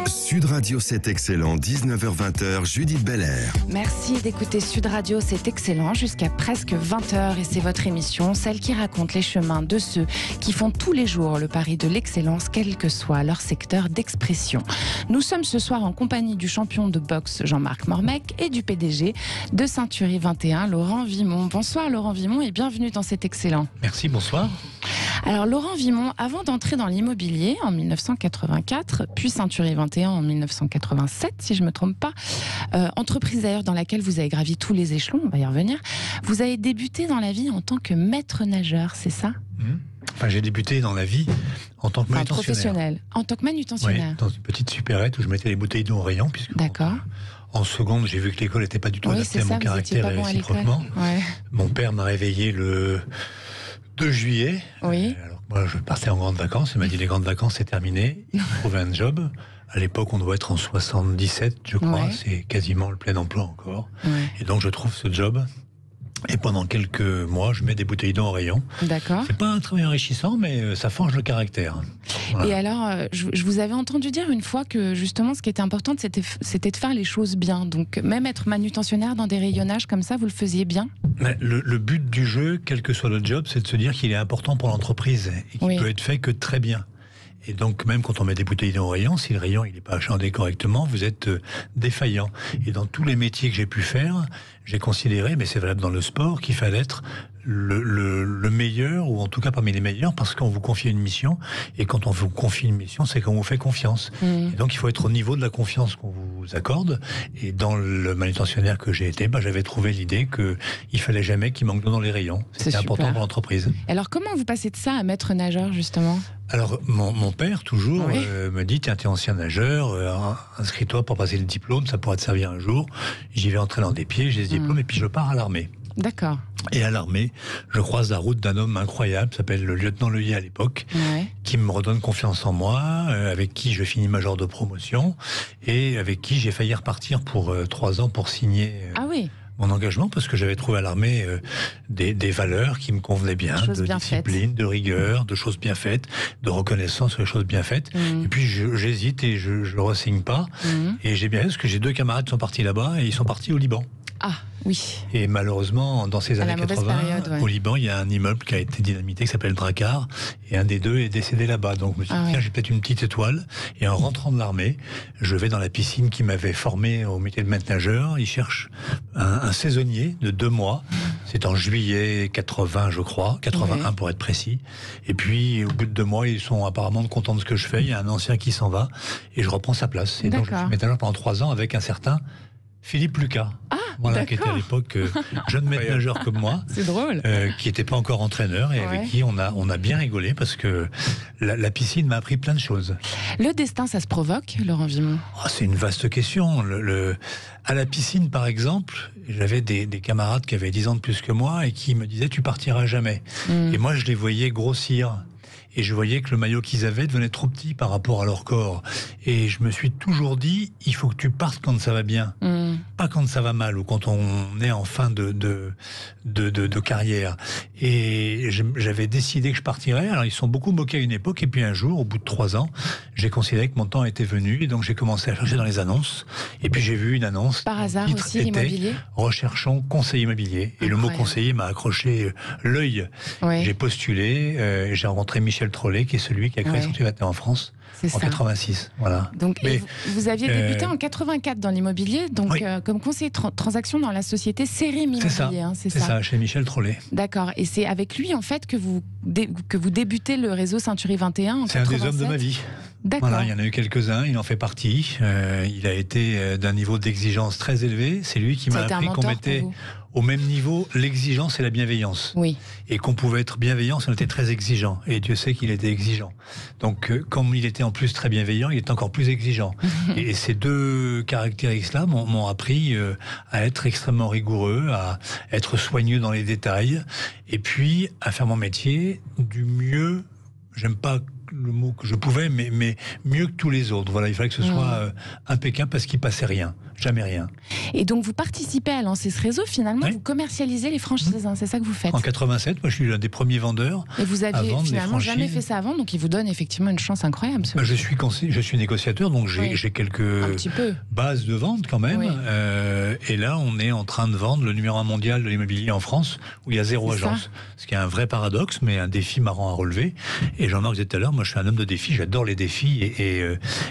Sud Radio, c'est excellent, 19h-20h, Judith Belair. Merci d'écouter Sud Radio, c'est excellent, jusqu'à presque 20h. Et c'est votre émission, celle qui raconte les chemins de ceux qui font tous les jours le pari de l'excellence, quel que soit leur secteur d'expression. Nous sommes ce soir en compagnie du champion de boxe Jean-Marc Mormec et du PDG de Ceinturie 21, Laurent Vimont. Bonsoir Laurent Vimont et bienvenue dans C'est excellent. Merci, bonsoir. Alors Laurent Vimont, avant d'entrer dans l'immobilier en 1984, puis Ceinturie 21 en 1987, si je ne me trompe pas, entreprise d'ailleurs dans laquelle vous avez gravi tous les échelons, on va y revenir, vous avez débuté dans la vie en tant que maître nageur, c'est ça ? Enfin, j'ai débuté dans la vie en tant que manutentionnaire. Professionnel, en tant que manutentionnaire. Oui, dans une petite supérette où je mettais les bouteilles d'eau au rayon. D'accord. En seconde, j'ai vu que l'école n'était pas du tout adaptée à mon caractère et réciproquement. Ouais. Mon père m'a réveillé le 2 juillet. Oui. Alors moi, je partais en grandes vacances. Il m'a dit les grandes vacances, c'est terminé. Il faut trouver un job. À l'époque, on doit être en 77, je crois. Ouais. C'est quasiment le plein emploi encore. Ouais. Et donc, je trouve ce job. Et pendant quelques mois, je mets des bouteilles d'eau en rayon. D'accord. C'est pas un travail enrichissant, mais ça forge le caractère. Voilà. Et alors, je vous avais entendu dire une fois que justement, ce qui était important, c'était de faire les choses bien. Donc, même être manutentionnaire dans des rayonnages comme ça, vous le faisiez bien ? Mais le but du jeu, quel que soit le job, c'est de se dire qu'il est important pour l'entreprise et qu'il peut être fait que très bien. Et donc, même quand on met des bouteilles d'eau au rayon, si le rayon il n'est pas achalandé correctement, vous êtes défaillant. Et dans tous les métiers que j'ai pu faire, j'ai considéré, mais c'est valable dans le sport, qu'il fallait être le meilleur, ou en tout cas parmi les meilleurs, parce qu'on vous confie une mission, et quand on vous confie une mission, c'est qu'on vous fait confiance. Et donc il faut être au niveau de la confiance qu'on vous accorde, et dans le manutentionnaire que j'ai été, j'avais trouvé l'idée qu'il fallait jamais qu'il manque d'eau dans les rayons. C'était important pour l'entreprise. Alors comment vous passez de ça à maître nageur, justement ? Alors, mon père, toujours, me dit, tiens, t'es ancien nageur, inscris-toi pour passer le diplôme, ça pourra te servir un jour. J'y vais entrer dans des pieds, j'ai ce diplôme, et puis je pars à l'armée. D'accord. Et à l'armée, je croise la route d'un homme incroyable, s'appelle le lieutenant Leuillet à l'époque, qui me redonne confiance en moi, avec qui je finis major de promotion, et avec qui j'ai failli repartir pour 3 ans pour signer... mon engagement, parce que j'avais trouvé à l'armée des valeurs qui me convenaient bien, de discipline, de rigueur, de choses bien faites, de reconnaissance sur les choses bien faites. Et puis j'hésite et je ne re-signe pas. Et j'ai bien vu, parce que j'ai 2 camarades qui sont partis là-bas et ils sont partis au Liban. Ah, oui. Et malheureusement, dans ces années 80, au Liban, il y a un immeuble qui a été dynamité qui s'appelle Drakkar, et un des 2 est décédé là-bas. Donc je me suis dit, tiens, j'ai peut-être une petite étoile. Et en rentrant de l'armée, je vais dans la piscine qui m'avait formé au métier de maître nageur. Ils cherchent un saisonnier de 2 mois. C'est en juillet 80, je crois, 81 pour être précis. Et puis, au bout de 2 mois, ils sont apparemment contents de ce que je fais. Il y a un ancien qui s'en va, et je reprends sa place. Et donc, je suis maître nageur pendant 3 ans avec un certain Philippe Lucas. Qui était à l'époque jeune maître nageur comme moi. C'est drôle. Qui n'était pas encore entraîneur et avec qui on a bien rigolé parce que la piscine m'a appris plein de choses. Le destin, ça se provoque, Laurent Vimont ? C'est une vaste question. À la piscine, par exemple, j'avais des camarades qui avaient 10 ans de plus que moi et qui me disaient « tu partiras jamais ». Et moi, je les voyais grossir. Et je voyais que le maillot qu'ils avaient devenait trop petit par rapport à leur corps. Et je me suis toujours dit, il faut que tu partes quand ça va bien. Pas quand ça va mal ou quand on est en fin de carrière. Et j'avais décidé que je partirais. Alors ils sont beaucoup moqués à une époque. Et puis un jour, au bout de 3 ans, j'ai considéré que mon temps était venu. Et donc j'ai commencé à chercher dans les annonces. Et puis j'ai vu une annonce. Par hasard aussi, l'immobilier ? Recherchons conseiller immobilier. Et le mot conseiller m'a accroché l'œil. J'ai postulé. J'ai rencontré Michel Trollet, qui est celui qui a créé Ceinturie 21 en France. En 86, voilà. Donc, vous aviez débuté en 84 dans l'immobilier, donc comme conseiller transaction dans la société Sérim Immobilier. C'est ça, chez Michel Trollet. D'accord, et c'est avec lui en fait que vous débutez le réseau Ceinturie 21 en 87. C'est un des hommes de ma vie. D'accord. Voilà, il y en a eu quelques-uns, il en fait partie. Il a été d'un niveau d'exigence très élevé. C'est lui qui m'a appris qu'on mettait au même niveau l'exigence et la bienveillance. Oui. Et qu'on pouvait être bienveillant si on était très exigeant. Et Dieu sait qu'il était exigeant. Donc, comme il était en plus très bienveillant, il est encore plus exigeant. Et ces 2 caractéristiques-là m'ont appris à être extrêmement rigoureux, à être soigneux dans les détails, et puis à faire mon métier du mieux. J'aime pas le mot que je pouvais, mais mieux que tous les autres. Voilà, il fallait que ce soit impeccable parce qu'il passait rien, jamais rien. Et donc vous participez à lancer ce réseau, finalement, vous commercialisez les franchises, c'est ça que vous faites? En 87, moi je suis l'un des premiers vendeurs. Et vous aviez finalement jamais fait ça avant, donc il vous donne effectivement une chance incroyable. Je suis négociateur, donc j'ai quelques bases de vente quand même. Et là, on est en train de vendre le numéro 1 mondial de l'immobilier en France, où il y a 0 agence. Ce qui est un vrai paradoxe, mais un défi marrant à relever. Et Jean-Marc disait tout à l'heure, moi je suis un homme de défi, j'adore les défis, et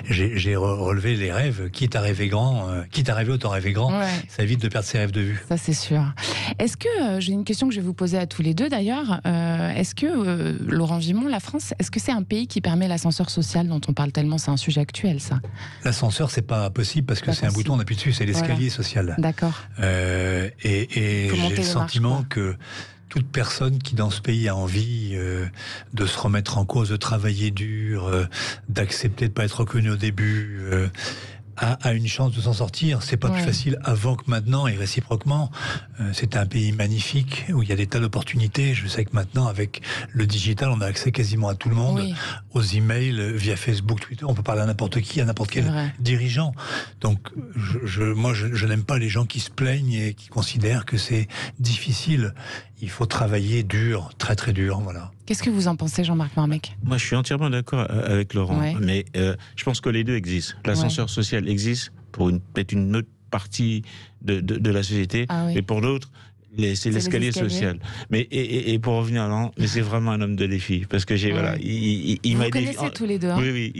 j'ai relevé les rêves. Quitte à rêver grand, quitte à rêver autant rêver grand, ça évite de perdre ses rêves de vue. Ça c'est sûr. Est-ce que, j'ai une question que je vais vous poser à tous les deux d'ailleurs, est-ce que, Laurent Vimont, la France, est-ce que c'est un pays qui permet l'ascenseur social dont on parle tellement? C'est un sujet actuel, ça. L'ascenseur, c'est pas possible parce que c'est un bouton, on appuie dessus, c'est l'escalier social. D'accord. Et j'ai le sentiment que toute personne qui dans ce pays a envie de se remettre en cause, de travailler dur, d'accepter de ne pas être reconnu au début, a une chance de s'en sortir. C'est pas plus facile avant que maintenant, et réciproquement. C'est un pays magnifique où il y a des tas d'opportunités. Je sais que maintenant, avec le digital, on a accès quasiment à tout le monde, aux emails, via Facebook, Twitter. On peut parler à n'importe qui, à n'importe quel dirigeant. Donc, moi, je n'aime pas les gens qui se plaignent et qui considèrent que c'est difficile. Il faut travailler dur, très très dur, voilà. Qu'est-ce que vous en pensez, Jean-Marc Mormec? Moi, je suis entièrement d'accord avec Laurent, mais je pense que les deux existent. L'ascenseur social existe pour peut-être une autre partie de la société, mais pour d'autres, c'est l'escalier social. Mais et pour revenir à Laurent, mais c'est vraiment un homme de défi, parce que il m'a dit. Vous connaissez tous les deux. Hein? Oui,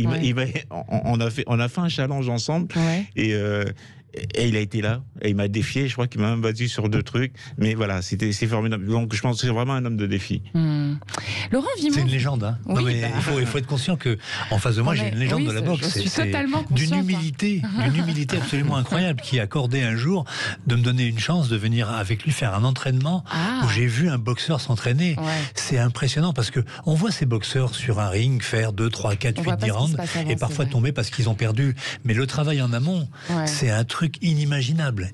on a fait un challenge ensemble et il a été là, et il m'a défié, je crois qu'il m'a même battu sur 2 trucs, mais voilà, c'est formidable. Donc je pense que c'est vraiment un homme de défi. Laurent Vimont. C'est une légende, hein. Non, mais il faut être conscient qu'en face de moi, j'ai une légende de la boxe. Je suis totalement consciente. D'une humilité absolument incroyable, qui a accordé un jour de me donner une chance de venir avec lui faire un entraînement où j'ai vu un boxeur s'entraîner. C'est impressionnant parce que on voit ces boxeurs sur un ring faire 2, 3, 4, 8, 10 rounds et parfois tomber parce qu'ils ont perdu. Mais le travail en amont, c'est un truc inimaginable.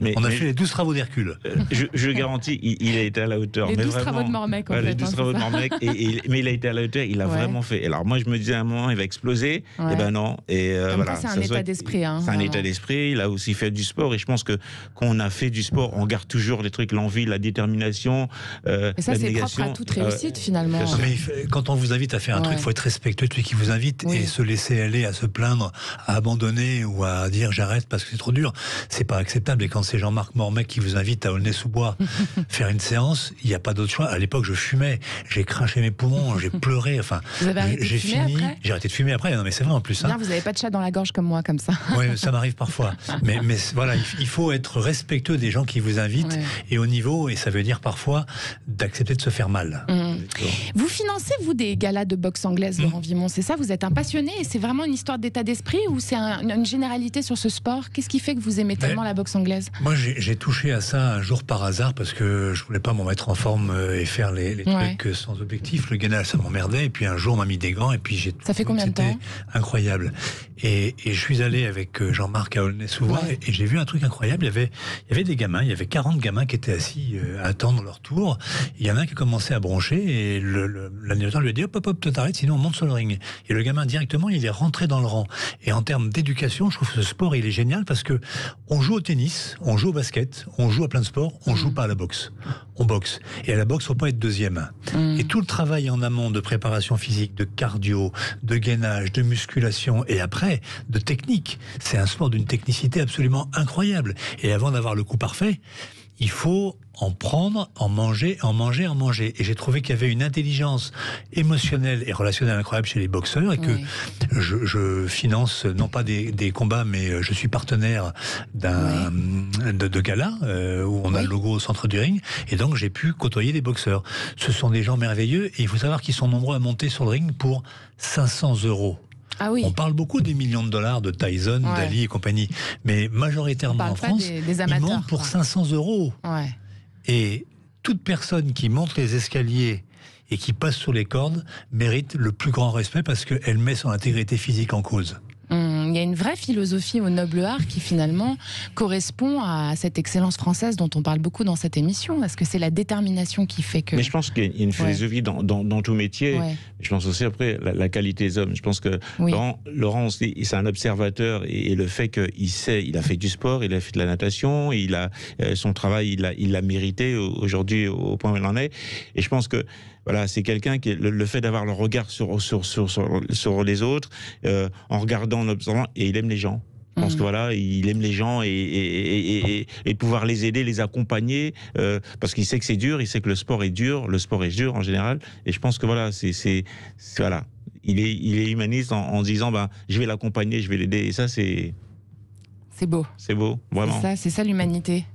Mais on a fait les 12 travaux d'Hercule. Je garantis, il a été à la hauteur. Les 12 travaux de Mormec, en fait. Les 12 travaux de Mormec, mais il a été à la hauteur, il a vraiment fait. Alors moi, je me disais à un moment, il va exploser. Et ben non. Et voilà. C'est un état d'esprit. C'est un état d'esprit. Il a aussi fait du sport. Et je pense que quand on a fait du sport, on garde toujours les trucs, l'envie, la détermination. Et ça, c'est propre à toute réussite, finalement. Mais quand on vous invite à faire un truc, il faut être respectueux de celui qui vous invite et se laisser aller à se plaindre, à abandonner ou à dire j'arrête parce que c'est trop dur. C'est pas acceptable. Et quand c'est Jean-Marc Mormec qui vous invite à Aulnay-sous-Bois faire une séance, il n'y a pas d'autre choix. À l'époque, je fumais, j'ai craché mes poumons, j'ai pleuré. Enfin, j'ai fini. J'ai arrêté de fumer après. Non, mais c'est vrai en plus. Bien, vous n'avez pas de chat dans la gorge comme moi, comme ça. Oui, ça m'arrive parfois. Mais voilà, il faut être respectueux des gens qui vous invitent et au niveau. Et ça veut dire parfois d'accepter de se faire mal. Vous financez, vous, des galas de boxe anglaise, Laurent Vimont, c'est ça? Vous êtes un passionné et c'est vraiment une histoire d'état d'esprit ou c'est une généralité sur ce sport? Qu'est-ce qui fait que vous aimez tellement la boxe anglaise? Moi, j'ai touché à ça un jour par hasard parce que je voulais pas m'en mettre en forme et faire les trucs sans objectif. Le gainage, ça m'emmerdait. Et puis un jour, on m'a mis des gants et puis j'ai. Ça fait combien de temps? C'était incroyable. Et je suis allé avec Jean-Marc à Aulnay-sous-Bois et j'ai vu un truc incroyable. Il y avait des gamins, il y avait 40 gamins qui étaient assis à attendre leur tour. Il y en a un qui commençait à broncher et l'animateur lui a dit hop, toi t'arrêtes, sinon on monte sur le ring. Et le gamin, directement, il est rentré dans le rang. Et en termes d'éducation, je trouve que ce sport, il est génial parce que on joue au tennis, on joue au basket, on joue à plein de sports, on joue pas à la boxe. On boxe. Et à la boxe, faut pas être deuxième. Et tout le travail en amont de préparation physique, de cardio, de gainage, de musculation et après, de technique. C'est un sport d'une technicité absolument incroyable. Et avant d'avoir le coup parfait, il faut en prendre, en manger. Et j'ai trouvé qu'il y avait une intelligence émotionnelle et relationnelle incroyable chez les boxeurs et que je finance, non pas des combats, mais je suis partenaire de gala où on a le logo au centre du ring. Et donc, j'ai pu côtoyer des boxeurs. Ce sont des gens merveilleux et il faut savoir qu'ils sont nombreux à monter sur le ring pour 500 €. Ah oui. On parle beaucoup des millions de dollars de Tyson, d'Ali et compagnie, mais majoritairement en France, des amateurs, ils montent pour 500 €. Et toute personne qui monte les escaliers et qui passe sur les cordes mérite le plus grand respect parce qu'elle met son intégrité physique en cause. Il y a une vraie philosophie au noble art qui finalement correspond à cette excellence française dont on parle beaucoup dans cette émission. Est-ce que c'est la détermination qui fait que... Mais je pense qu'il y a une philosophie dans tout métier. Ouais. Je pense aussi après la qualité des hommes. Je pense que Laurent, c'est un observateur et le fait qu'il sait, il a fait du sport, il a fait de la natation, il a son travail, il l'a mérité aujourd'hui au point où il en est. Et je pense que voilà, c'est quelqu'un qui le fait d'avoir le regard sur les autres, en regardant, en observant, et il aime les gens. Je pense que voilà, il aime les gens et pouvoir les aider, les accompagner, parce qu'il sait que c'est dur, il sait que le sport est dur en général. Et je pense que voilà, voilà, il est humaniste en disant je vais l'accompagner, je vais l'aider. Et ça c'est beau. C'est beau, vraiment. C'est ça l'humanité.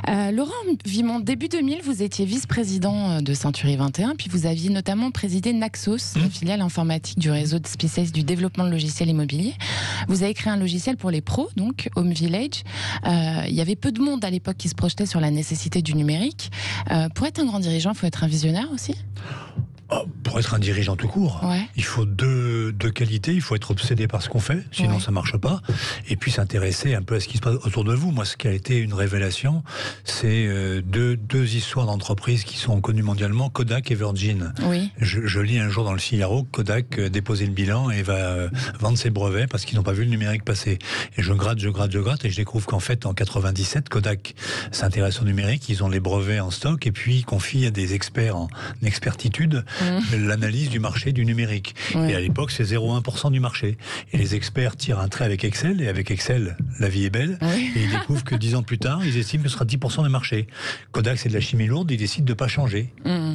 Laurent Vimont, début 2000, vous étiez vice-président de Century 21, puis vous aviez notamment présidé Naxos, la filiale informatique du réseau de spécialistes du développement de logiciels immobiliers. Vous avez créé un logiciel pour les pros, donc Home Village. Il y avait peu de monde à l'époque qui se projetait sur la nécessité du numérique. Pour être un grand dirigeant, il faut être un visionnaire aussi ? Pour être un dirigeant tout court, il faut deux qualités. Il faut être obsédé par ce qu'on fait, sinon ça ne marche pas. Et puis s'intéresser un peu à ce qui se passe autour de vous. Moi, ce qui a été une révélation, c'est deux histoires d'entreprises qui sont connues mondialement, Kodak et Virgin. Oui. Je lis un jour dans le Figaro que Kodak déposait le bilan et va vendre ses brevets parce qu'ils n'ont pas vu le numérique passer. Et je gratte et je découvre qu'en fait, en 97, Kodak s'intéresse au numérique. Ils ont les brevets en stock et puis ils confient à des experts en expertitude l'analyse du marché du numérique. Et à l'époque, c'est 0,1% du marché. Et les experts tirent un trait avec Excel, et avec Excel, la vie est belle. Et ils découvrent que 10 ans plus tard, ils estiment que ce sera 10% du marché. Kodak, c'est de la chimie lourde, ils décident de ne pas changer.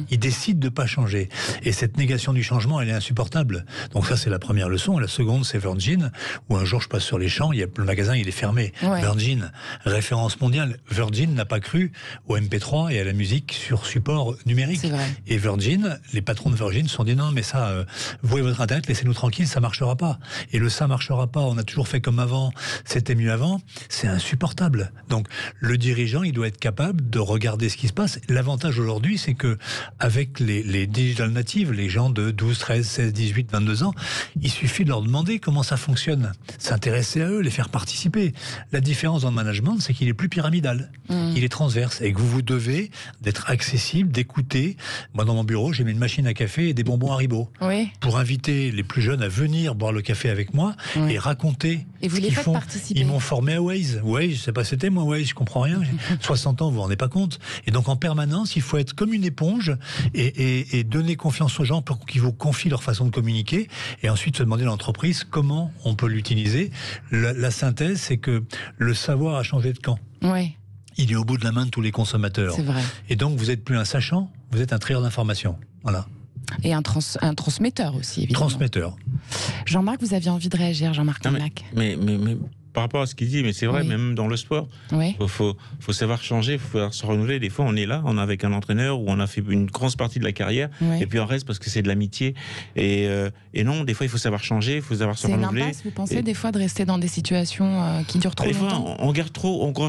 Ils décident de ne pas changer. Et cette négation du changement, elle est insupportable. Donc ça, c'est la première leçon. Et la seconde, c'est Virgin, où un jour, je passe sur les champs, le magasin, il est fermé. Virgin, référence mondiale. Virgin n'a pas cru au MP3 et à la musique sur support numérique. Et Virgin, les patrons de Virgin se sont dit non mais ça, vous et votre internet, laissez-nous tranquilles, ça marchera pas. Et le ça marchera pas, on a toujours fait comme avant, c'était mieux avant, c'est insupportable. Donc le dirigeant, il doit être capable de regarder ce qui se passe. L'avantage aujourd'hui, c'est que avec les digital natives, les gens de 12, 13, 16, 18, 22 ans, il suffit de leur demander comment ça fonctionne, s'intéresser à eux, les faire participer. La différence dans le management, c'est qu'il est plus pyramidal, il est transverse, et que vous devez d'être accessible, d'écouter. Moi dans mon bureau, j'ai mis une machine à café et des bonbons Haribo pour inviter les plus jeunes à venir boire le café avec moi et raconter et vous ce les qu'ils faites font. Participer. Ils m'ont formé à Waze. Waze, je sais pas c'était moi Waze, je comprends rien. 60 ans, vous vous rendez pas compte. Et donc en permanence, il faut être comme une éponge et donner confiance aux gens pour qu'ils vous confient leur façon de communiquer et ensuite se demander à l'entreprise comment on peut l'utiliser. La synthèse, c'est que le savoir a changé de camp. Il est au bout de la main de tous les consommateurs. C'est vrai. Et donc vous n'êtes plus un sachant, vous êtes un trieur d'informations. Voilà. Et un transmetteur aussi, évidemment. Transmetteur. Jean-Marc, vous aviez envie de réagir, Jean-Marc Marlac. Mais par rapport à ce qu'il dit, mais c'est vrai, même dans le sport, faut savoir changer, il faut savoir se renouveler. Des fois, on est là, on est avec un entraîneur où on a fait une grosse partie de la carrière, et puis on reste parce que c'est de l'amitié. Et non, des fois, il faut savoir changer, il faut savoir se renouveler. C'est une impasse, vous pensez, des fois, de rester dans des situations qui durent trop longtemps ? Des fois, on garde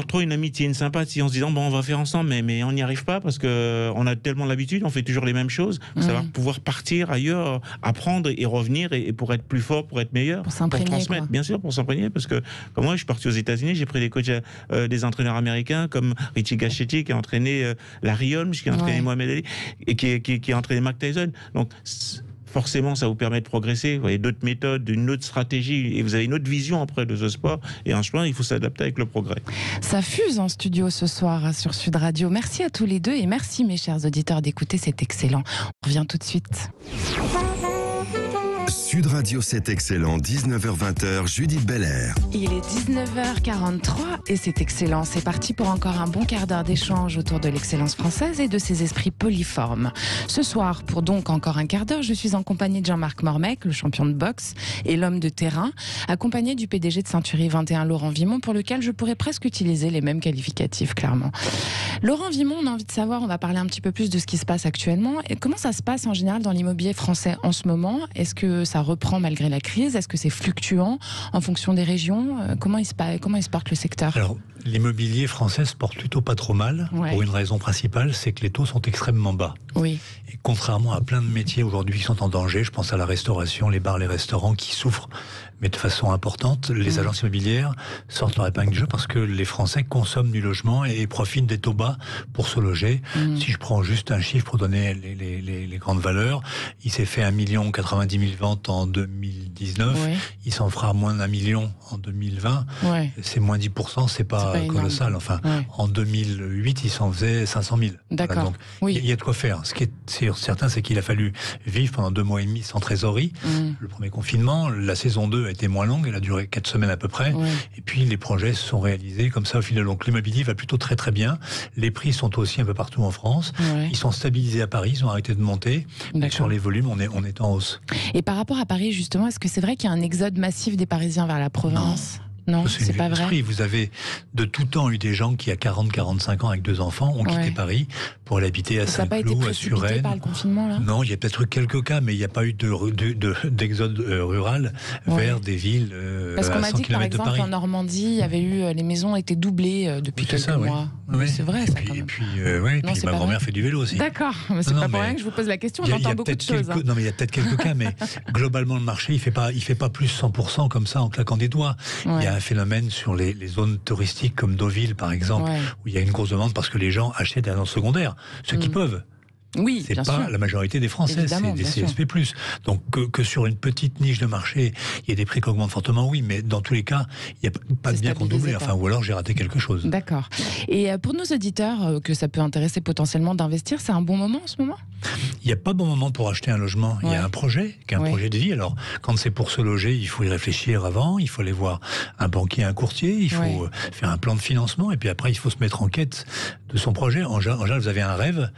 trop une amitié, une sympathie, en se disant, on va faire ensemble, mais on n'y arrive pas parce qu'on a tellement l'habitude, on fait toujours les mêmes choses. Il faut savoir pouvoir partir ailleurs, apprendre et revenir, et pour être plus fort, pour être meilleur, pour transmettre, bien sûr, pour s'imprégner, parce que comme moi, je suis parti aux États-Unis, j'ai pris des coachs, des entraîneurs américains comme Richie Gachetti qui a entraîné Larry Holmes, qui a entraîné Mohamed Ali et qui a entraîné Mike Tyson. Donc forcément, ça vous permet de progresser. Vous voyez d'autres méthodes, une autre stratégie, et vous avez une autre vision après de ce sport. Et en chemin, il faut s'adapter avec le progrès. Ça fuse en studio ce soir sur Sud Radio. Merci à tous les deux et merci mes chers auditeurs d'écouter, c'est excellent. On revient tout de suite. Sud Radio, c'est excellent, 19h-20h, Judith Belair. Il est 19h43 et c'est excellent. C'est parti pour encore un bon quart d'heure d'échange autour de l'excellence française et de ses esprits poliformes. Ce soir, pour donc encore un quart d'heure, je suis en compagnie de Jean-Marc Mormec, le champion de boxe et l'homme de terrain, accompagné du PDG de Century 21, Laurent Vimont, pour lequel je pourrais presque utiliser les mêmes qualificatifs, clairement. Laurent Vimont, on a envie de savoir, on va parler un petit peu plus de ce qui se passe actuellement. Et comment ça se passe en général dans l'immobilier français en ce moment ? Est-ce que ça reprend malgré la crise? Est-ce que c'est fluctuant en fonction des régions? Comment il se porte le secteur? Alors, l'immobilier français se porte plutôt pas trop mal, pour une raison principale, c'est que les taux sont extrêmement bas. Oui. Et contrairement à plein de métiers aujourd'hui qui sont en danger, je pense à la restauration, les bars, les restaurants qui souffrent, mais de façon importante, les agences immobilières sortent leur épingle du jeu parce que les Français consomment du logement et profitent des taux bas pour se loger. Si je prends juste un chiffre pour donner les grandes valeurs, il s'est fait 1,90 million ventes en 2019, il s'en fera moins d'1 million en 2020, c'est moins 10%, c'est pas colossal. Enfin, en 2008, il s'en faisait 500 000. D'accord. Voilà, il y a de quoi faire. Ce qui est certain, c'est qu'il a fallu vivre pendant 2 mois et demi sans trésorerie. Le premier confinement, la saison 2 a été moins longue, elle a duré 4 semaines à peu près. Et puis les projets se sont réalisés comme ça au final. Donc l'immobilier va plutôt très très bien. Les prix sont aussi un peu partout en France. Ils sont stabilisés à Paris, ils ont arrêté de monter. Et sur les volumes, on est en hausse. Et par rapport à Paris, justement, est-ce que c'est vrai qu'il y a un exode massif des Parisiens vers la province ? Non, c'est pas vrai. Vous avez de tout temps eu des gens qui, à 40-45 ans, avec 2 enfants, ont quitté Paris pour aller habiter à Saint-Cloud, à Suresnes. Ça n'a pas été précipité par le confinement, là ? Non, il y a peut-être eu quelques cas, mais il n'y a pas eu d'exode rural vers des villes Parce qu'on m'a dit que, par exemple, en Normandie, il y avait eu, les maisons étaient doublées depuis quelques mois. Oui. C'est vrai, ça, quand même. Et puis ma grand-mère fait du vélo aussi. D'accord, mais c'est pas pour rien que je vous pose la question, on entend beaucoup de choses. Non, mais il y a peut-être quelques cas, mais globalement, le marché, il fait pas plus 100% comme ça en claquant des doigts. Il y a un phénomène sur les zones touristiques comme Deauville, par exemple, où il y a une grosse demande parce que les gens achètent des résidences secondaires, ceux qui peuvent. Oui, c'est pas sûr. La majorité des Français, c'est des CSP+. Donc que sur une petite niche de marché, il y a des prix qui augmentent fortement, oui, mais dans tous les cas, il n'y a pas de bien qu'on double, ou alors j'ai raté quelque chose. D'accord. Et pour nos auditeurs, que ça peut intéresser potentiellement d'investir, c'est un bon moment en ce moment ? Il n'y a pas bon moment pour acheter un logement. Il y a un projet, qui est un projet de vie. Alors, quand c'est pour se loger, il faut y réfléchir avant, il faut aller voir un banquier, un courtier, il faut faire un plan de financement, et puis après, il faut se mettre en quête de son projet. En général, vous avez un rêve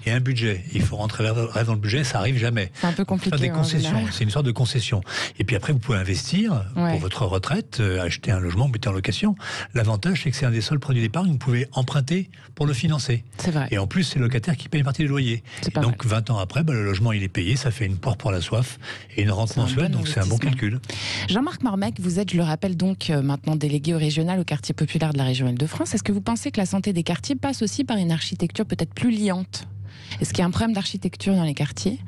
et un budget. Il faut rentrer le rêve dans le budget, ça arrive jamais. C'est un peu compliqué. Des concessions, c'est une sorte de concession. Et puis après, vous pouvez investir pour votre retraite, acheter un logement, mettez en location. L'avantage, c'est que c'est un des seuls produits d'épargne, vous pouvez emprunter pour le financer. C'est vrai. Et en plus, c'est le locataire qui paye une partie des loyers. Donc 20 ans après, le logement il est payé, ça fait une porte pour la soif et une rente mensuelle, donc c'est un bon calcul. Jean-Marc Mormec, vous êtes, je le rappelle donc, maintenant délégué au régional au quartier populaire de la région Île-de-France. Est-ce que vous pensez que la santé des quartiers passe aussi par une architecture peut-être plus liante ? Est-ce qu'il y a un problème d'architecture dans les quartiers ?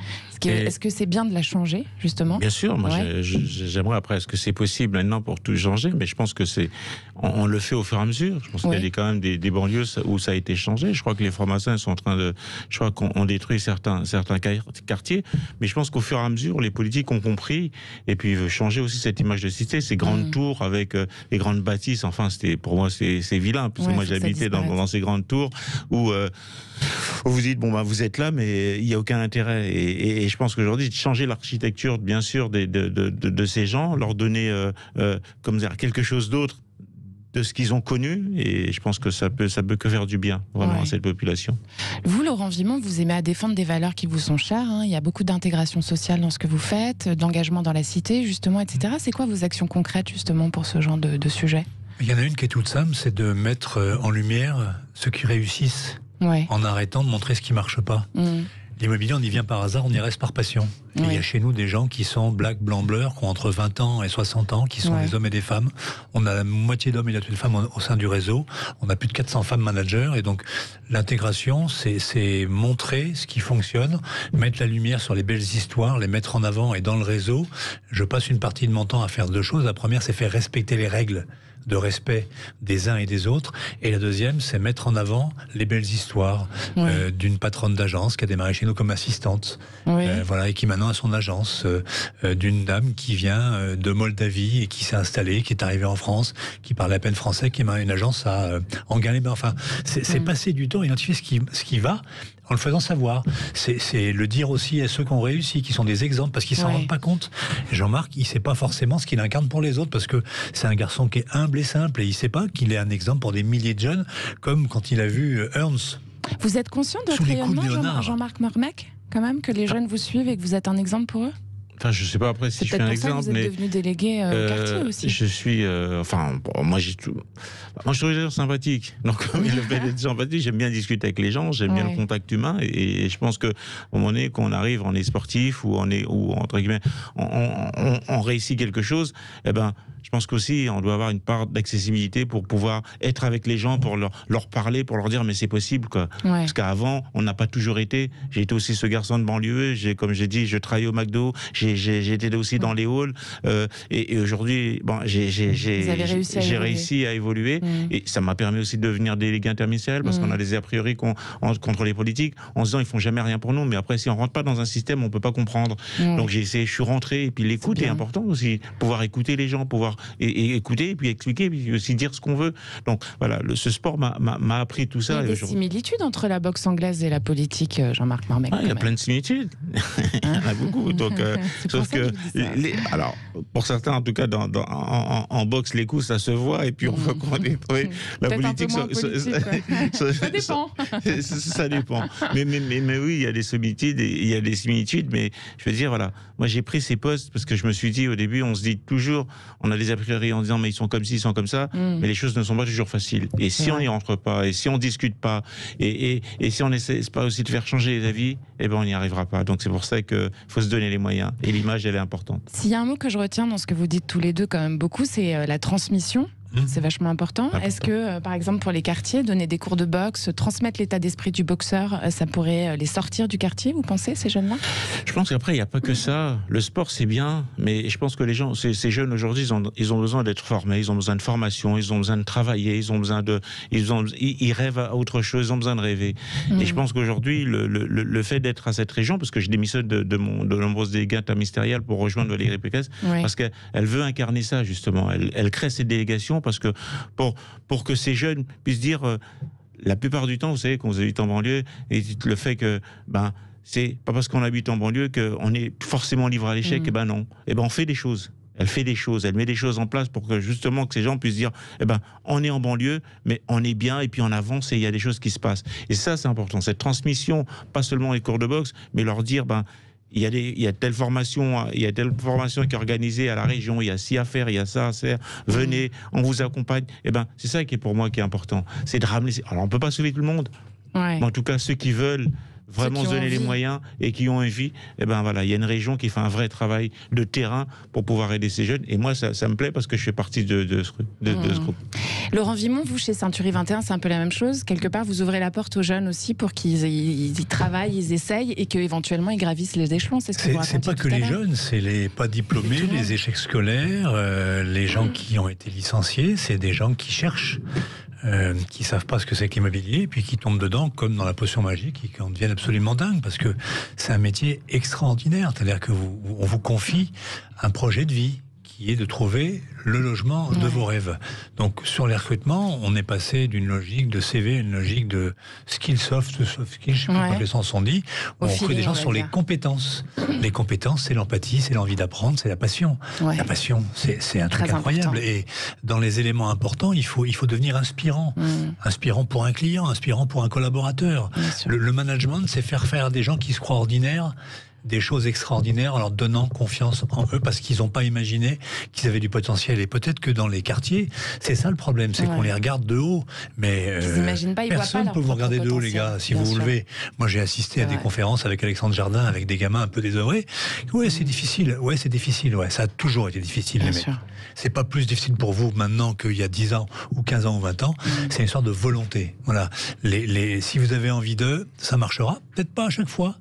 Est-ce que c'est bien de la changer, justement ? Bien sûr, moi j'aimerais après, est-ce que c'est possible maintenant pour tout changer ? Mais je pense que on le fait au fur et à mesure. Je pense qu'il y a quand même des banlieues où ça a été changé. Je crois que les francs-maçons sont en train de... Je crois qu'on détruit certains quartiers, mais je pense qu'au fur et à mesure, les politiques ont compris, et puis ils veulent changer aussi cette image de cité, ces grandes tours avec les grandes bâtisses. Enfin, pour moi, c'est vilain, parce que moi j'habitais dans ces grandes tours où vous dites, vous êtes là, mais il n'y a aucun intérêt. Et je pense qu'aujourd'hui, de changer l'architecture, bien sûr, de ces gens, leur donner quelque chose d'autre de ce qu'ils ont connu, et je pense que ça peut que faire du bien, vraiment, à cette population. Vous, Laurent Vimont, vous aimez à défendre des valeurs qui vous sont chères, hein. Il y a beaucoup d'intégration sociale dans ce que vous faites, d'engagement dans la cité, justement, etc. C'est quoi vos actions concrètes, justement, pour ce genre de sujet ? Il y en a une qui est toute simple, c'est de mettre en lumière ceux qui réussissent, en arrêtant de montrer ce qui ne marche pas. L'immobilier, on y vient par hasard, on y reste par passion. Et il y a chez nous des gens qui sont black, blanc, bleu, qui ont entre 20 ans et 60 ans, qui sont des hommes et des femmes. On a la moitié d'hommes et la moitié de femmes au sein du réseau. On a plus de 400 femmes managers. Et donc, l'intégration, c'est montrer ce qui fonctionne, mettre la lumière sur les belles histoires, les mettre en avant. Et dans le réseau, je passe une partie de mon temps à faire 2 choses. La première, c'est faire respecter les règles de respect des uns et des autres. Et la deuxième, c'est mettre en avant les belles histoires d'une patronne d'agence qui a démarré chez nous comme assistante, et qui maintenant a son agence, d'une dame qui vient de Moldavie et qui s'est installée, qui est arrivée en France, qui parle à peine français, qui a une agence à Enghien-les-Bains. Enfin, c'est passer du temps à identifier ce qui va, en le faisant savoir. C'est le dire aussi à ceux qui ont réussi, qui sont des exemples, parce qu'ils s'en rendent pas compte. Jean-Marc, il sait pas forcément ce qu'il incarne pour les autres, parce que c'est un garçon qui est humble et simple, et il sait pas qu'il est un exemple pour des milliers de jeunes, comme quand il a vu Ernst. Vous êtes conscient de votre rayonnement, Jean-Marc Mormec, quand même, que les jeunes vous suivent et que vous êtes un exemple pour eux ? Enfin, je sais pas après si je suis un exemple, mais vous êtes devenu délégué au quartier aussi. Je suis, moi je suis toujours sympathique. Donc, comme il le fait d'être sympathique, j'aime bien discuter avec les gens, j'aime bien le contact humain, et je pense que au moment donné, quand on arrive, on est sportif ou entre guillemets, on réussit quelque chose, je pense qu'aussi on doit avoir une part d'accessibilité pour pouvoir être avec les gens, pour leur parler, pour leur dire mais c'est possible quoi. Parce qu'avant on n'a pas toujours été. J'ai été aussi ce garçon de banlieue. Comme j'ai dit, je travaillais au McDo. J'ai été aussi dans les halls. Et aujourd'hui, bon, j'ai réussi à évoluer. Et ça m'a permis aussi de devenir délégué interministériel parce qu'on a des a priori contre les politiques en se disant ils font jamais rien pour nous. Mais après, si on rentre pas dans un système, on peut pas comprendre. Donc je suis rentré. Et puis l'écoute est important aussi. Pouvoir écouter les gens, pouvoir écouter, et puis expliquer, et puis aussi dire ce qu'on veut. Donc voilà, ce sport m'a appris tout ça. Il y a des similitudes entre la boxe anglaise et la politique, Jean-Marc Marmec. Il y a plein de similitudes. Il y en a beaucoup. Donc, sauf que, alors, pour certains, en tout cas, en boxe, les coups, ça se voit, et puis on voit qu'on est. La politique, ça dépend. Ça dépend. Mais oui, il y a des similitudes, mais je veux dire, voilà, moi j'ai pris ces postes parce que je me suis dit, au début, on se dit toujours, on a des a priori en disant, mais ils sont comme ci, ils sont comme ça, mais les choses ne sont pas toujours faciles. Et si on n'y rentre pas, et si on discute pas, et si on essaie pas aussi de faire changer les avis, eh ben on n'y arrivera pas. Donc c'est pour ça qu'il faut se donner les moyens. Et l'image, elle est importante. S'il y a un mot que je retiens dans ce que vous dites tous les deux quand même beaucoup, c'est la transmission. C'est vachement important. Est-ce que, par exemple, pour les quartiers, donner des cours de boxe, transmettre l'état d'esprit du boxeur, ça pourrait les sortir du quartier, vous pensez, ces jeunes-là ? Je pense qu'après, il n'y a pas que ça. Le sport, c'est bien, mais je pense que les gens, ces jeunes aujourd'hui, ils ont besoin d'être formés, ils ont besoin de formation, ils ont besoin de travailler, ils rêvent à autre chose, ils ont besoin de rêver. Et je pense qu'aujourd'hui, le fait d'être à cette région, parce que je démissionne de nombreuses délégués interministériels pour rejoindre Valérie Pécresse, parce qu'elle veut incarner ça, justement. Elle crée cette délégation parce que pour que ces jeunes puissent dire, la plupart du temps, vous savez, quand vous habitez en banlieue, et le fait que, c'est pas parce qu'on habite en banlieue qu'on est forcément livré à l'échec, et non. On fait des choses. Elle fait des choses, elle met des choses en place pour que justement que ces gens puissent dire, on est en banlieue, mais on est bien et puis on avance et il y a des choses qui se passent. Et ça, c'est important. Cette transmission, pas seulement les cours de boxe, mais leur dire, il y a telle formation qui est organisée à la région, il y a ci à faire, il y a ça à faire, venez, on vous accompagne. C'est ça qui est pour moi qui est important. C'est de ramener. Alors on peut pas sauver tout le monde, mais en tout cas ceux qui veulent vraiment se donner les moyens et qui ont envie, il y a une région qui fait un vrai travail de terrain pour pouvoir aider ces jeunes. Et moi, ça me plaît parce que je fais partie de ce groupe. Laurent Vimont, vous, chez Century 21, c'est un peu la même chose. Quelque part, vous ouvrez la porte aux jeunes aussi pour qu'ils y travaillent, ils essayent et qu'éventuellement, ils gravissent les échelons. C'est pas que les jeunes, c'est les pas diplômés, les échecs scolaires, les gens qui ont été licenciés, c'est des gens qui cherchent. Qui savent pas ce que c'est que l'immobilier, puis qui tombent dedans comme dans la potion magique et qui en deviennent absolument dingues parce que c'est un métier extraordinaire. C'est-à-dire que on vous confie un projet de vie qui est de trouver le logement de vos rêves. Donc sur les recrutements, on est passé d'une logique de CV à une logique de skills soft skills, je sais pas comment les sens sont dit. On recrute des gens sur les compétences. Les compétences, c'est l'empathie, c'est l'envie d'apprendre, c'est la passion. La passion, c'est un truc incroyable. Et dans les éléments importants, il faut devenir inspirant. Inspirant pour un client, inspirant pour un collaborateur. Le management, c'est faire à des gens qui se croient ordinaires des choses extraordinaires en leur donnant confiance en eux parce qu'ils n'ont pas imaginé qu'ils avaient du potentiel. Et peut-être que dans les quartiers, c'est ça le problème, c'est qu'on les regarde de haut. Mais personne ne peut vous regarder de haut, les gars, si vous vous levez. Moi, j'ai assisté à des conférences avec Alexandre Jardin, avec des gamins un peu désœuvrés. C'est difficile. C'est difficile. Ça a toujours été difficile, les mecs. C'est pas plus difficile pour vous maintenant qu'il y a 10 ans ou 15 ans ou 20 ans. C'est une histoire de volonté. Voilà. Si vous avez envie d'eux, ça marchera. Peut-être pas à chaque fois.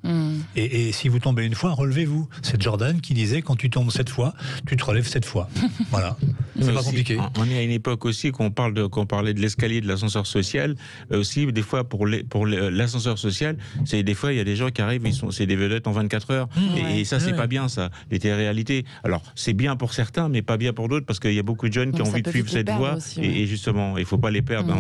Et si vous tombez une fois, relevez-vous. C'est Jordan qui disait, quand tu tombes 7 fois, tu te relèves 7 fois. Voilà. C'est pas compliqué. On est à une époque aussi qu'on parlait de l'escalier de l'ascenseur social. Aussi, des fois, pour l'ascenseur social, des fois, il y a des gens qui arrivent, c'est des vedettes en 24 heures. Et ça, c'est pas bien, ça. Les réalités. Alors, c'est bien pour certains, mais pas bien pour d'autres, parce qu'il y a beaucoup de jeunes qui ont envie de suivre cette voie. Aussi, et justement, il faut pas les perdre.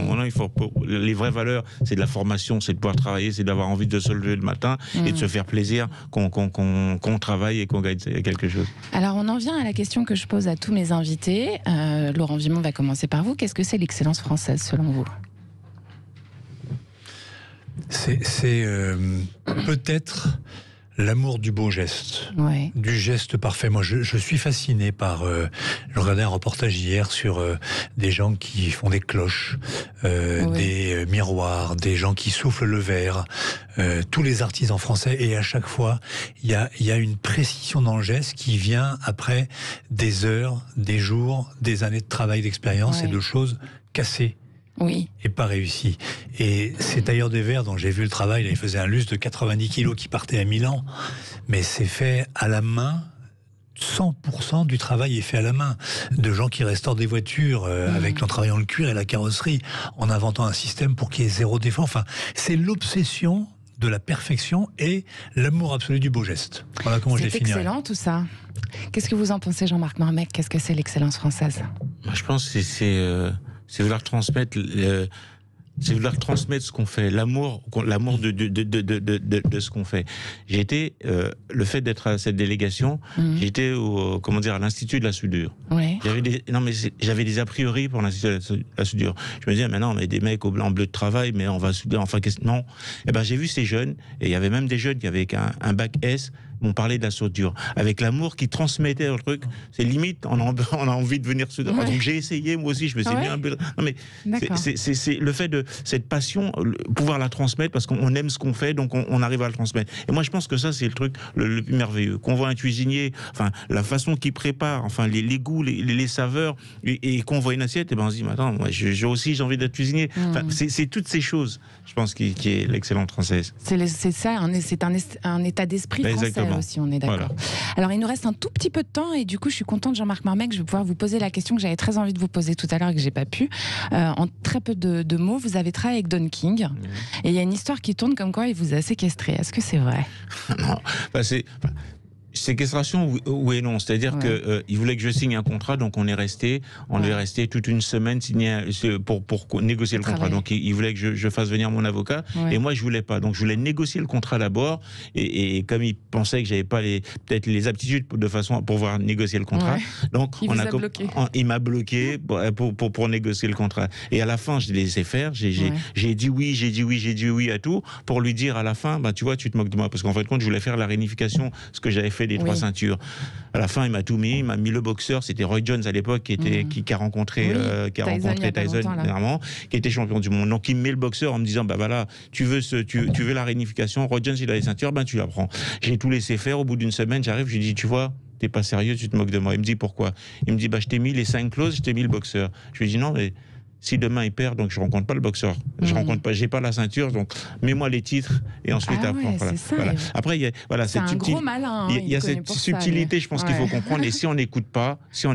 Les vraies valeurs, c'est de la formation, c'est de pouvoir travailler, c'est d'avoir envie de se lever le matin et de se faire plaisir, qu'on travaille et qu'on gagne quelque chose. Alors, on en vient à la question que je pose à tous mes invités. Laurent Vimont va commencer par vous. Qu'est-ce que c'est l'excellence française, selon vous ? C'est peut-être l'amour du beau geste, du geste parfait. Moi, je suis fasciné par... je regardais un reportage hier sur des gens qui font des cloches, des miroirs, des gens qui soufflent le verre, tous les artisans français. Et à chaque fois, il y a une précision dans le geste qui vient après des heures, des jours, des années de travail, d'expérience et de choses cassées. Oui. Et pas réussi. Et ces tailleurs des verres dont j'ai vu le travail, là, il faisait un lustre de 90 kilos qui partait à Milan, mais c'est fait à la main. 100% du travail est fait à la main, de gens qui restaurent des voitures en travaillant le cuir et la carrosserie, en inventant un système pour qu'il y ait zéro défaut. Enfin, c'est l'obsession de la perfection et l'amour absolu du beau geste. Voilà comment je définirais. C'est excellent tout ça. Qu'est-ce que vous en pensez, Jean-Marc Marmec? Qu'est-ce que c'est l'excellence française? Je pense que c'est vouloir transmettre ce qu'on fait, l'amour de ce qu'on fait. J'ai été le fait d'être à cette délégation, j'étais à l'Institut de la soudure. Ouais. J'avais des a priori pour l'Institut de la soudure. Je me disais mais non, mais des mecs en bleu de travail, mais on va souder, enfin non. Et ben j'ai vu ces jeunes, et il y avait même des jeunes qui avaient un bac S, m'ont parlé de la soudure, avec l'amour qui transmettait le truc. C'est limite, on a envie de venir soudure. Donc j'ai essayé, moi aussi, je me suis mis un peu... Non mais c'est le fait de cette passion, pouvoir la transmettre, parce qu'on aime ce qu'on fait, donc on arrive à le transmettre. Et moi, je pense que ça, c'est le truc le plus merveilleux. Qu'on voit un cuisinier, enfin, la façon qu'il prépare, enfin, les goûts, les saveurs, et qu'on voit une assiette, et ben on se dit, mais attends, moi, j'ai envie d'être cuisinier. Enfin, c'est toutes ces choses, je pense, qui est l'excellence française. C'est ça, c'est un état d'esprit français. Exactement. Aussi, on est d'accord. Voilà. Alors, il nous reste un tout petit peu de temps et du coup, je suis contente, Jean-Marc Marmec, je vais pouvoir vous poser la question que j'avais très envie de vous poser tout à l'heure et que j'ai pas pu. En très peu de mots, vous avez travaillé avec Don King et il y a une histoire qui tourne comme quoi il vous a séquestré. Est-ce que c'est vrai? Non, séquestration, oui et non. C'est-à-dire que il voulait que je signe un contrat, donc on est resté toute une semaine pour négocier le contrat. Donc il voulait que je fasse venir mon avocat, et moi je voulais pas. Donc je voulais négocier le contrat d'abord, et comme il pensait que j'avais pas peut-être les aptitudes de façon pour pouvoir négocier le contrat, donc il m'a bloqué pour négocier le contrat. Et à la fin, je l'ai laissé faire. J'ai dit oui à tout pour lui dire à la fin, bah tu vois, tu te moques de moi, parce qu'en fin de compte, je voulais faire la réunification, ce que j'avais fait des 3 ceintures. À la fin, il m'a tout mis. Il m'a mis le boxeur. C'était Roy Jones à l'époque qui a rencontré Tyson dernièrement, qui était champion du monde. Donc il me met le boxeur en me disant bah voilà, tu veux la réunification. Roy Jones il a les ceintures, ben tu la prends. J'ai tout laissé faire. Au bout d'une semaine, j'arrive, je lui dis tu vois, t'es pas sérieux, tu te moques de moi. Il me dit pourquoi? Il me dit bah je t'ai mis les 5 clauses, je t'ai mis le boxeur. Je lui dis non mais si demain il perd, donc je rencontre pas le boxeur, j'ai pas la ceinture, donc mets-moi les titres et ensuite après. Voilà. Après il y a cette subtilité, je pense qu'il faut comprendre. Et si on n'écoute pas, on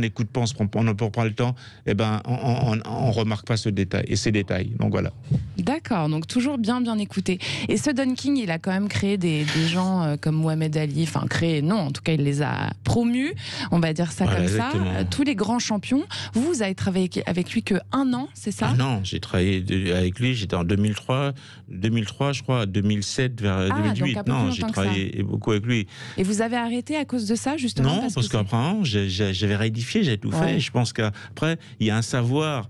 ne prend pas le temps, et ben on remarque pas ce détail et ces détails. Donc voilà. D'accord, donc toujours bien écouté. Et ce Don King, il a quand même créé des gens comme Mohamed Ali, enfin créé, non, en tout cas il les a promus, on va dire ça comme exactement. Ça. Tous les grands champions. Vous avez travaillé avec lui que 1 an, c'est ça? Non, j'ai travaillé avec lui, j'étais en 2003 je crois, 2007 vers 2008. Non, j'ai travaillé beaucoup avec lui. Et vous avez arrêté à cause de ça, justement? Non, parce qu'après j'avais réédifié, j'ai tout fait. Je pense qu'après, il y a un savoir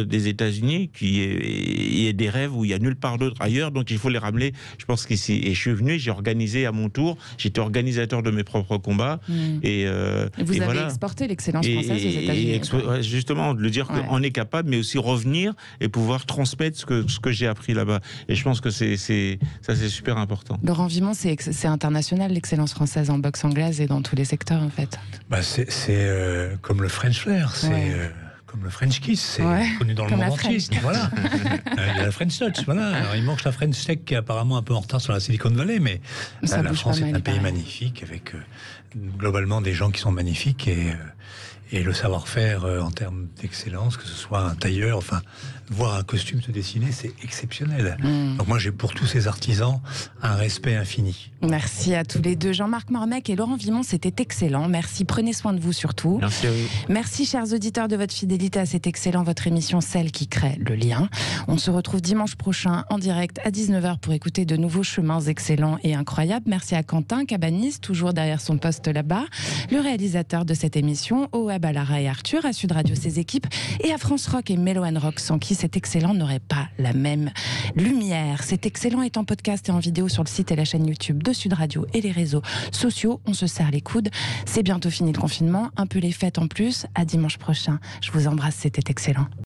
des États-Unis qui est des rêves où il y a nulle part d'autre ailleurs, donc il faut les ramener. Je pense qu'ici, et je suis venu, j'ai organisé à mon tour, j'étais organisateur de mes propres combats. Et vous avez exporté l'excellence française aux États-Unis. Justement, de le dire qu'on est capable, mais aussi revenir et pouvoir transmettre ce que j'ai appris là-bas. Et je pense que c'est super important. Laurent Vimont, c'est international, l'excellence française en boxe anglaise et dans tous les secteurs, en fait. Bah c'est comme le French Flair, c'est comme le French Kiss, c'est connu dans le monde entier. Voilà. Il y a la French Touch, voilà. Alors, il manque la French Tech qui est apparemment un peu en retard sur la Silicon Valley, mais la France est un pays magnifique avec globalement des gens qui sont magnifiques et le savoir-faire en termes d'excellence, que ce soit un tailleur, enfin, voir un costume se dessiner, c'est exceptionnel. Donc moi, j'ai pour tous ces artisans un respect infini. Merci à tous les deux. Jean-Marc Marmec et Laurent Vimont, c'était excellent. Merci, prenez soin de vous surtout. Merci à vous. Merci, chers auditeurs, de votre fidélité à cet excellent, votre émission, celle qui crée le lien. On se retrouve dimanche prochain en direct à 19h pour écouter de nouveaux chemins excellents et incroyables. Merci à Quentin Cabanis, toujours derrière son poste direct là-bas. Le réalisateur de cette émission, Oheb Alara et Arthur, à Sud Radio ses équipes, et à France Rock et Mellow & Rock, sans qui C'est Excellent n'aurait pas la même lumière. C'est Excellent est en podcast et en vidéo sur le site et la chaîne YouTube de Sud Radio et les réseaux sociaux. On se serre les coudes. C'est bientôt fini le confinement, un peu les fêtes en plus. À dimanche prochain. Je vous embrasse, c'était excellent.